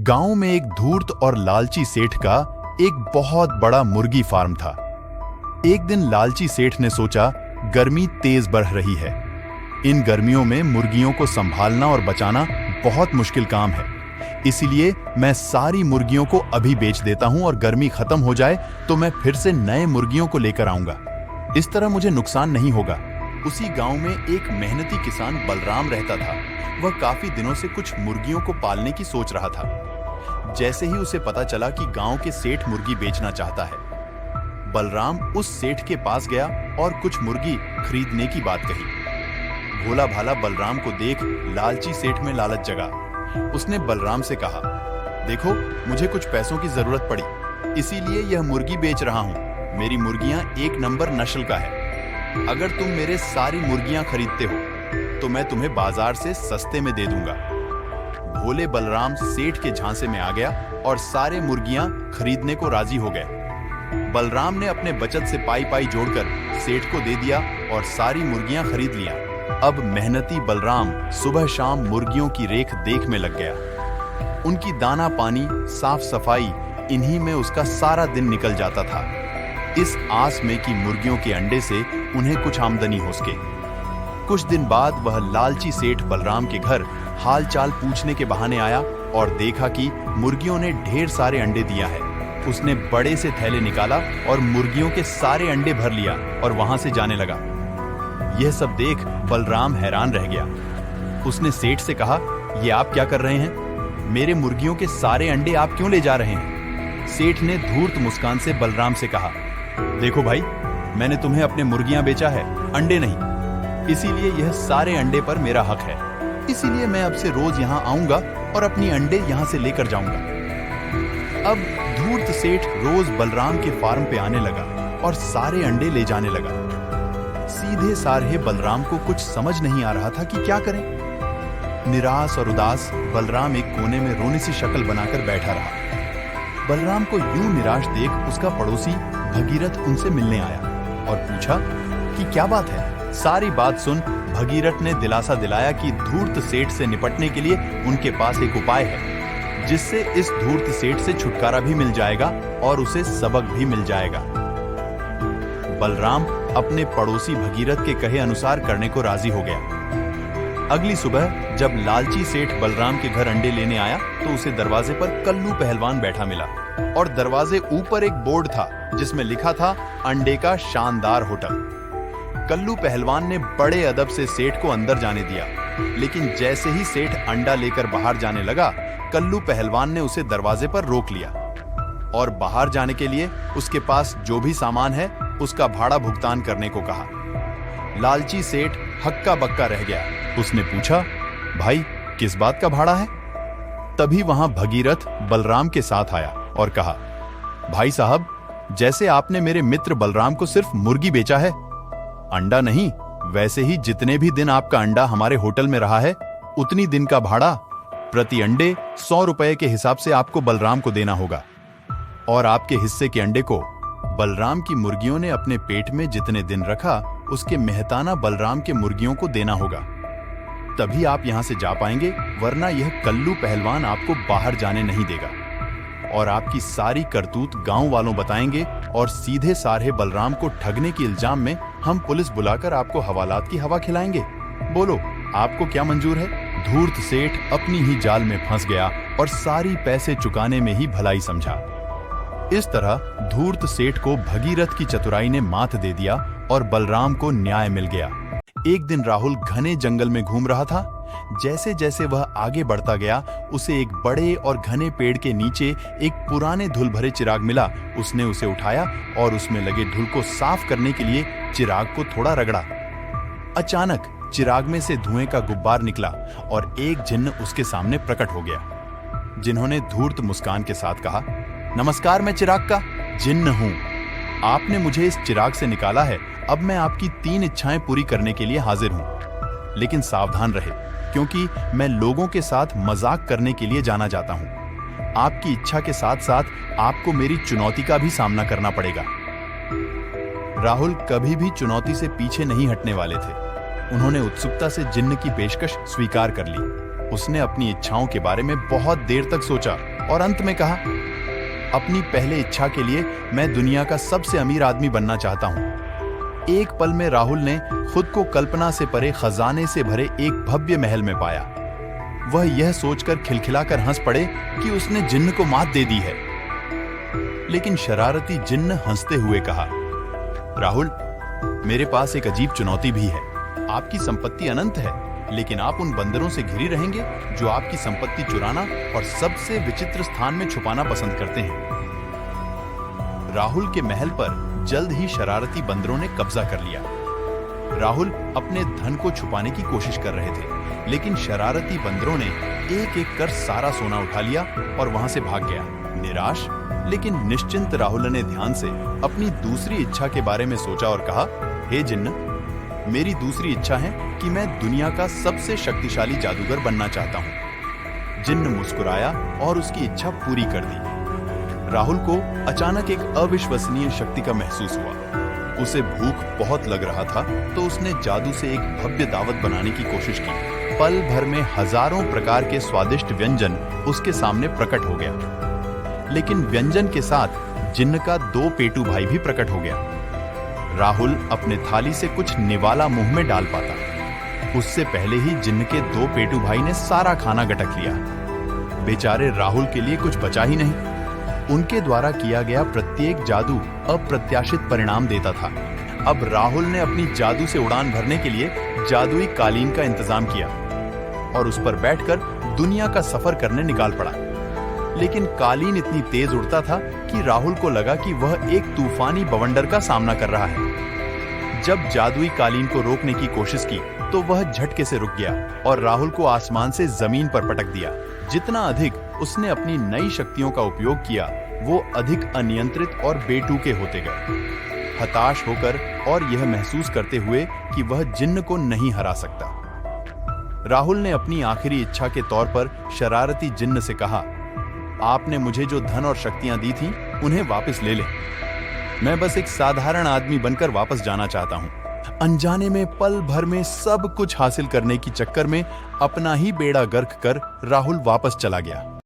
गांव में एक धूर्त और लालची सेठ का एक बहुत बड़ा मुर्गी फार्म था। एक दिन लालची सेठ ने सोचा, गर्मी तेज बढ़ रही है, इन गर्मियों में मुर्गियों को संभालना और बचाना बहुत मुश्किल काम है। इसीलिए मैं सारी मुर्गियों को अभी बेच देता हूं और गर्मी खत्म हो जाए तो मैं फिर से नए मुर्गियों को लेकर आऊंगा। इस तरह मुझे नुकसान नहीं होगा। उसी गांव में एक मेहनती किसान बलराम रहता था। वह काफी दिनों से कुछ मुर्गियों को पालने की सोच रहा था। जैसे ही उसे पता चला कि गांव के सेठ मुर्गी बेचना चाहता है, बलराम उस सेठ के पास गया और कुछ मुर्गी खरीदने की बात कही। भोला भाला बलराम को देख लालची सेठ में लालच जगा। उसने बलराम से कहा, देखो, मुझे कुछ पैसों की जरूरत पड़ी, इसीलिए यह मुर्गी बेच रहा हूं। मेरी मुर्गियां एक नंबर नस्ल का है। अगर तुम मेरे सारी मुर्गियां खरीदते हो तो मैं तुम्हें बाजार से सस्ते में दे दूंगा। भोले बलराम सेठ के झांसे में आ गया और सारे मुर्गियां खरीदने को राजी हो गए। बलराम ने अपने बचत से पाई पाई जोड़कर सेठ को दे दिया और सारी मुर्गियां खरीद लिया। अब मेहनती बलराम सुबह शाम मुर्गियों की रेख देख में लग गया। उनकी दाना पानी, साफ सफाई, इन्हीं में उसका सारा दिन निकल जाता था, इस आस में कि मुर्गियों के अंडे से उन्हें कुछ आमदनी हो सके। कुछ दिन बाद वह लालची सेठ बलराम के घर हालचाल पूछने के बहाने आया और देखा कि मुर्गियों ने ढेर सारे अंडे दिया है। उसने बड़े से थैले निकाला और मुर्गियों के सारे अंडे भर लिया और वहां से जाने लगा। यह सब देख बलराम हैरान रह गया। उसने सेठ से कहा, ये आप क्या कर रहे हैं? मेरे मुर्गियों के सारे अंडे आप क्यों ले जा रहे हैं? सेठ ने धूर्त मुस्कान से बलराम से कहा, देखो भाई, मैंने तुम्हें अपने मुर्गियां बेचा है, अंडे नहीं। इसीलिए यह सारे अंडे पर मेरा हक है। इसीलिए मैं अब से रोज यहाँ आऊंगा और अपनी अंडे यहाँ से लेकर जाऊंगा। अब धूर्त सेठ रोज बलराम के फार्म पे आने लगा और सारे अंडे ले जाने लगा। सीधे सारे बलराम को कुछ समझ नहीं आ रहा था कि क्या करें। निराश और उदास बलराम एक कोने में रोने सी शक्ल बनाकर बैठा रहा। बलराम को यूं निराश देख उसका पड़ोसी भगीरथ उनसे मिलने आया और पूछा कि क्या बात है। सारी बात सुन भगीरथ ने दिलासा दिलाया कि धूर्त सेठ से निपटने के लिए उनके पास एक उपाय है, जिससे इस धूर्त सेठ से छुटकारा भी मिल जाएगा और उसे सबक भी मिल जाएगा। बलराम अपने पड़ोसी भगीरथ के कहे अनुसार करने को राजी हो गया। अगली सुबह जब लालची सेठ बलराम के घर अंडे लेने आया तो उसे दरवाजे पर कल्लू पहलवान बैठा मिला और दरवाजे ऊपर एक बोर्ड था जिसमें लिखा था, अंडे का शानदार होटल। कल्लू पहलवान ने बड़े अदब से सेठ को अंदर जाने दिया, लेकिन जैसे ही सेठ अंडा लेकर बाहर जाने लगा, कल्लू पहलवान ने उसे दरवाजे पर रोक लिया और बाहर जाने के लिए उसके पास जो भी सामान है उसका भाड़ा भुगतान करने को कहा। लालची सेठ हक्का बक्का रह गया। उसने पूछा, भाई, किस बात का भाड़ा है? तभी वहां भगीरथ बलराम के साथ आया और कहा, भाई साहब, जैसे आपने मेरे मित्र बलराम को सिर्फ मुर्गी बेचा है, अंडा नहीं, वैसे ही जितने भी दिन आपका अंडा हमारे होटल में रहा है, उतनी दिन का भाड़ा प्रति अंडे 100 रुपए के हिसाब से आपको बलराम को देना होगा। और आपके हिस्से के अंडे को बलराम की मुर्गियों ने अपने पेट में जितने दिन रखा, उसके मेहताना बलराम के मुर्गियों को देना होगा। तभी आप यहां से जा पाएंगे, वरना यह कल्लू पहलवान आपको बाहर जाने नहीं देगा और आपकी सारी करतूत गांव वालों बताएंगे और सीधे सारे बलराम को ठगने के इल्जाम में हम पुलिस बुलाकर आपको हवालात की हवा खिलाएंगे। बोलो, आपको क्या मंजूर है? धूर्त सेठ अपनी ही जाल में फंस गया और सारी पैसे चुकाने में ही भलाई समझा। इस तरह धूर्त सेठ को भगीरथ की चतुराई ने मात दे दिया और बलराम को न्याय मिल गया। एक दिन राहुल घने जंगल में घूम रहा था। जैसे जैसे वह आगे बढ़ता गया, उसे एक बड़े और घने पेड़ के नीचे एक पुराने धूल भरे चिराग मिला। उसने उसे उठाया और उसमें लगे धूल को साफ करने के लिए चिराग को थोड़ा रगड़ा। अचानक चिराग में से धुएं का गुब्बार निकला और एक जिन्न उसके सामने प्रकट हो गया। जिन्होंने धूर्त मुस्कान के साथ कहा, नमस्कार, मैं चिराग का जिन्न हूं। आपने मुझे इस चिराग से निकाला है। अब मैं आपकी 3 इच्छाएं पूरी करने के लिए हाजिर हूं। लेकिन सावधान रहे, क्योंकि मैं लोगों के साथ मजाक करने के लिए जाना जाता हूं। आपकी इच्छा के साथ साथ आपको मेरी चुनौती का भी सामना करना पड़ेगा। राहुल कभी भी चुनौती से पीछे नहीं हटने वाले थे। उन्होंने उत्सुकता से जिन्न की पेशकश स्वीकार कर ली। उसने अपनी इच्छाओं के बारे में बहुत देर तक सोचा और अंत में कहा, अपनी पहले इच्छा के लिए मैं दुनिया का सबसे अमीर आदमी बनना चाहता हूं। एक पल में राहुल ने खुद को कल्पना से परे खजाने से भरे एक भव्य महल में पाया। वह यह सोचकर खिलखिलाकर हंस पड़े कि उसने जिन्न को मात दे दी है। लेकिन शरारती जिन्न हंसते हुए कहा, राहुल, मेरे पास एक अजीब चुनौती भी है। आपकी संपत्ति अनंत है, लेकिन आप उन बंदरों से घिरी रहेंगे जो आपकी संपत्ति चुराना और सबसे विचित्र स्थान में छुपाना पसंद करते हैं। राहुल के महल पर जल्द ही शरारती बंदरों ने कब्जा कर लिया। राहुल अपने धन को छुपाने की कोशिश कर रहे थे, लेकिन शरारती बंदरों ने एक एक कर सारा सोना उठा लिया और वहां से भाग गया। निराश लेकिन निश्चिंत राहुल ने ध्यान से अपनी दूसरी इच्छा के बारे में सोचा और कहा, हे जिन्न, मेरी दूसरी इच्छा है कि मैं दुनिया का सबसे शक्तिशाली जादूगर बनना चाहता हूं। जिन्न मुस्कुराया और उसकी इच्छा पूरी कर दी। राहुल को अचानक एक अविश्वसनीय शक्ति का महसूस हुआ। उसे भूख बहुत लग रहा था, तो उसने जादू से एक भव्य दावत बनाने की कोशिश की। पल भर में हजारों प्रकार के स्वादिष्ट व्यंजन उसके सामने प्रकट हो गया। लेकिन व्यंजन के साथ जिन्न का 2 पेटू भाई भी प्रकट हो गया। राहुल अपने थाली से कुछ निवाला मुंह में डाल पाता, उससे पहले ही जिन्न के 2 पेटू भाई ने सारा खाना गटक लिया। बेचारे राहुल के लिए कुछ बचा ही नहीं। उनके द्वारा किया गया प्रत्येक जादू अप्रत्याशित परिणाम देता था। अब राहुल ने अपनी जादू से उड़ान भरने के लिए जादुई कालीन का इंतजाम किया और उस पर बैठकर दुनिया का सफर करने निकाल पड़ा। लेकिन कालीन इतनी तेज उड़ता था कि राहुल को लगा कि वह एक तूफानी बवंडर का सामना कर रहा है। जब जादुई कालीन को रोकने की कोशिश की तो वह झटके से रुक गया और राहुल को आसमान से जमीन पर पटक दिया। जितना अधिक उसने अपनी नई शक्तियों का उपयोग किया, वो अधिक अनियंत्रित और बेटूके होते गए। हताश होकर और यह महसूस करते हुए कि वह जिन्न को नहीं हरा सकता, राहुल ने अपनी आखिरी इच्छा के तौर पर शरारती जिन्न से कहा, आपने मुझे जो धन और शक्तियां दी थी उन्हें वापस ले लें। मैं बस एक साधारण आदमी बनकर वापस जाना चाहता हूं। अनजाने में पल भर में सब कुछ हासिल करने की चक्कर में अपना ही बेड़ा गर्क कर राहुल वापस चला गया।